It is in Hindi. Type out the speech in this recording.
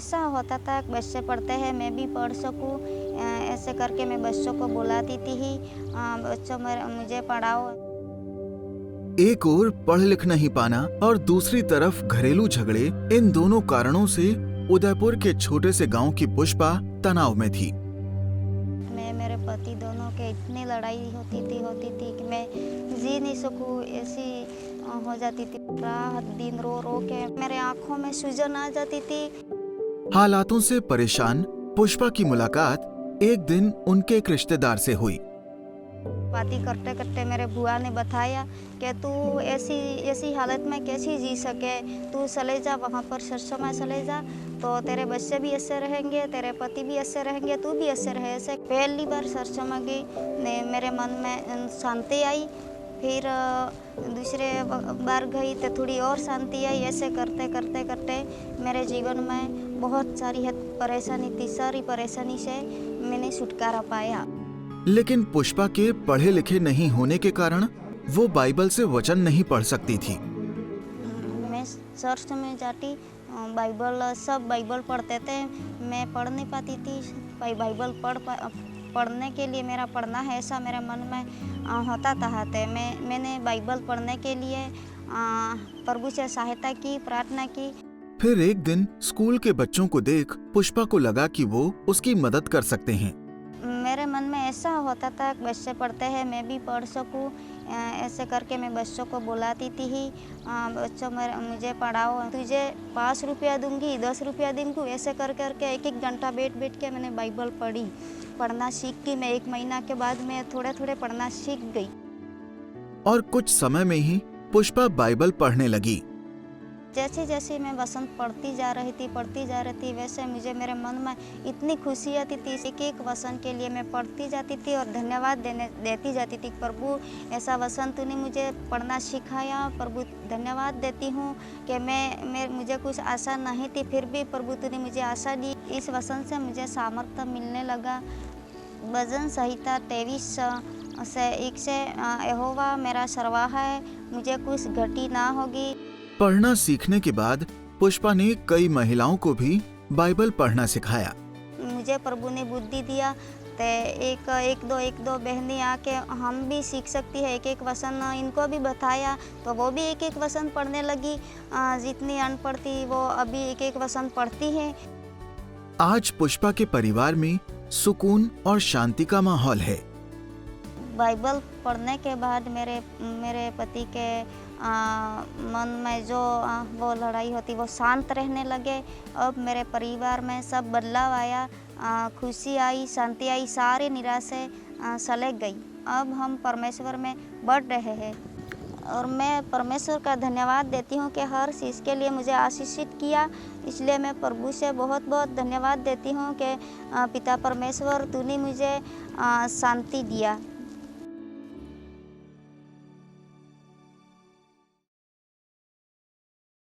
ऐसा होता था कि बच्चे पढ़ते हैं मैं भी पढ़ सकूं, ऐसे करके मैं बच्चों को बुलाती थी ही, बच्चों मुझे पढ़ाओ। एक ओर पढ़ लिख नहीं पाना और दूसरी तरफ घरेलू झगड़े, इन दोनों कारणों से उदयपुर के छोटे से गांव की पुष्पा तनाव में थी। मैं मेरे पति दोनों के इतनी लड़ाई होती थी कि मैं जी नहीं सकूं, ऐसी हो जाती थी। रात दिन रो रो के मेरे आंखों में सूजन आ जाती थी। हालातों से परेशान पुष्पा की मुलाकात एक दिन उनके एक रिश्तेदार से हुई। बातें करते करते मेरे बुआ ने बताया कि तू ऐसी ऐसी हालत में कैसी जी सके, तू चले जा वहाँ पर सरसों में चले जा, तो तेरे बच्चे भी ऐसे रहेंगे, तेरे पति भी ऐसे रहेंगे, तू भी ऐसे रहे। ऐसे पहली बार सरसों में गई, मेरे मन में शांति आई। फिर दूसरे बार गई तो थोड़ी और शांति आई। ऐसे करते करते करते मेरे जीवन में बहुत सारी परेशानी थी, सारी परेशानी से मैंने छुटकारा पाया। लेकिन पुष्पा के पढ़े लिखे नहीं होने के कारण वो बाइबल से वचन नहीं पढ़ सकती थी। मैं चर्च में जाती, सब बाइबल पढ़ते थे, मैं पढ़ नहीं पाती थी। बाइबल पढ़ने के लिए मेरा पढ़ना है ऐसा मेरे मन में होता था। तो मैंने बाइबल पढ़ने के लिए प्रभु से सहायता की, प्रार्थना की। फिर एक दिन स्कूल के बच्चों को देख पुष्पा को लगा कि वो उसकी मदद कर सकते हैं। मेरे मन में ऐसा होता था कि बच्चे पढ़ते हैं मैं भी पढ़ सकूं, ऐसे करके मैं बच्चों को बुलाती थी ही, बच्चों मुझे पढ़ाओ, तुझे 5 रुपया दूंगी, 10 रुपया दूंगी। ऐसे कर करके एक एक घंटा बैठ के मैंने बाइबल पढ़ना सीख गई। मैं 1 महीना के बाद मैं थोड़े थोड़े पढ़ना सीख गई। और कुछ समय में ही पुष्पा बाइबल पढ़ने लगी। जैसे जैसे मैं वसंत पढ़ती जा रही थी वैसे मुझे मेरे मन में इतनी खुशी आती थी। एक एक वसंत के लिए मैं पढ़ती जाती थी और धन्यवाद देती जाती थी। प्रभु ऐसा वसंत तूने मुझे पढ़ना सिखाया, प्रभु धन्यवाद देती हूँ कि मुझे कुछ आशा नहीं थी, फिर भी प्रभु तूने मुझे आशा दी। इस वसंत से मुझे सामर्थ्य मिलने लगा। भजन संहिता 23 से 1 से यहोवा मेरा सरवाह है, मुझे कुछ घटी ना होगी। पढ़ना सीखने के बाद पुष्पा ने कई महिलाओं को भी बाइबल पढ़ना सिखाया। मुझे प्रभु ने बुद्धि दिया तो एक दो बहनें आके हम भी सीख सकती है। एक एक वचन इनको भी बताया तो वो भी एक एक वचन पढ़ने लगी। जितनी अनपढ़ थी वो अभी एक एक वचन पढ़ती है। आज पुष्पा के परिवार में सुकून और शांति का माहौल है। बाइबल पढ़ने के बाद मेरे पति के मन में जो वो लड़ाई होती वो शांत रहने लगे। अब मेरे परिवार में सब बदलाव आया, खुशी आई, शांति आई, सारी निराशा चले गई। अब हम परमेश्वर में बढ़ रहे हैं और मैं परमेश्वर का धन्यवाद देती हूँ कि हर चीज़ के लिए मुझे आशीषित किया। इसलिए मैं प्रभु से बहुत बहुत धन्यवाद देती हूँ कि पिता परमेश्वर तूने मुझे शांति दिया।